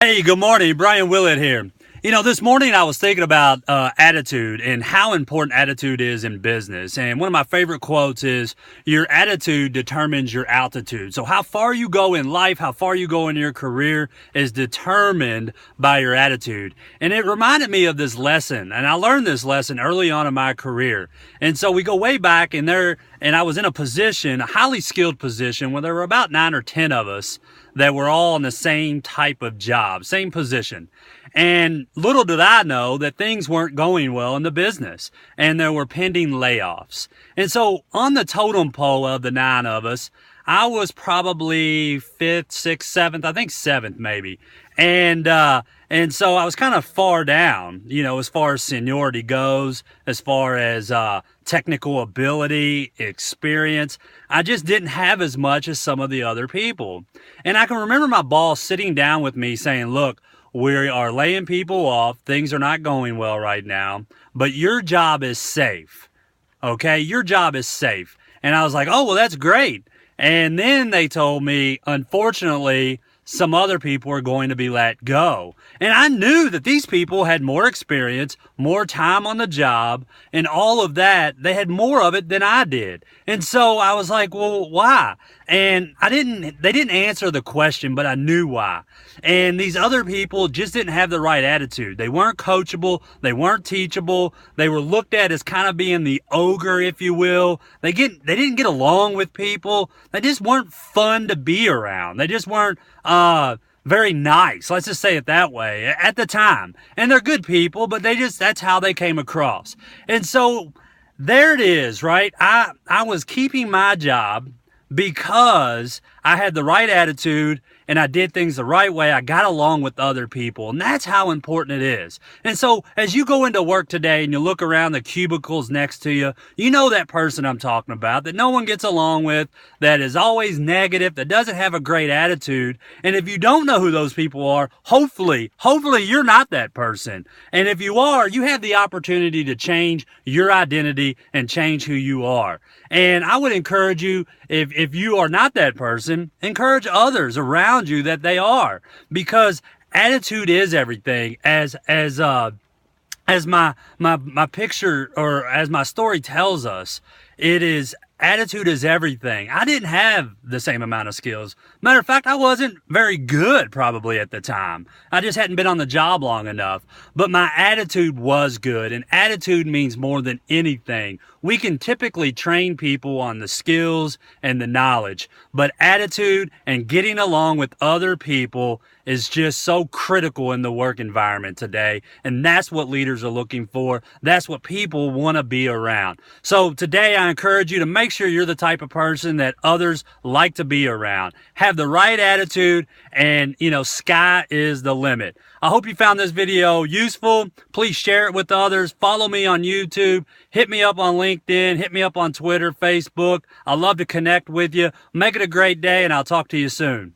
Hey, good morning. Brian Willett here. This morning I was thinking about attitude and how important attitude is in business. And one of my favorite quotes is, your attitude determines your altitude. So how far you go in life, how far you go in your career is determined by your attitude. And it reminded me of this lesson. And I learned this lesson early on in my career. And so we go way back and I was in a position, a highly skilled position, where there were about 9 or 10 of us that were all in the same type of job, same position. And little did I know that things weren't going well in the business and there were pending layoffs. And so on the totem pole of the 9 of us, I was probably 5th, 6th, 7th, I think 7th maybe. And so I was kind of far down, as far as seniority goes, as far as technical ability, experience. I just didn't have as much as some of the other people. And I can remember my boss sitting down with me saying, look, we are laying people off. Things are not going well right now, but your job is safe. Okay? Your job is safe. And I was like, oh, well, that's great. And then they told me, unfortunately, some other people are going to be let go. And I knew that these people had more experience, more time on the job, and all of that. They had more of it than I did. And so I was like, well, why? And they didn't answer the question, but I knew why. And these other people just didn't have the right attitude. They weren't coachable. They weren't teachable. They were looked at as kind of being the ogre, if you will. They didn't get along with people. They just weren't fun to be around. They just weren't very nice. Let's just say it that way at the time. And they're good people, but that's how they came across. And so there it is, right? I was keeping my job because I had the right attitude and I did things the right way. I got along with other people, and that's how important it is. And so as you go into work today and you look around the cubicles next to you, you know that person I'm talking about that no one gets along with, that is always negative, that doesn't have a great attitude. And if you don't know who those people are, hopefully you're not that person. And if you are, you have the opportunity to change your identity and change who you are. And I would encourage you, if you are not that person, encourage others around you that they are, because attitude is everything. As my picture, or as my story tells us, attitude is everything. I didn't have the same amount of skills. Matter of fact, I wasn't very good probably at the time. I just hadn't been on the job long enough. But my attitude was good, and attitude means more than anything. We can typically train people on the skills and the knowledge, but attitude and getting along with other people is just so critical in the work environment today. And that's what leaders are looking for. That's what people want to be around. So today I encourage you to make sure you're the type of person that others like to be around. Have the right attitude, and sky is the limit. I hope you found this video useful. Please share it with others. Follow me on YouTube. Hit me up on LinkedIn. Hit me up on Twitter, Facebook. I love to connect with you. Make it a great day, and I'll talk to you soon.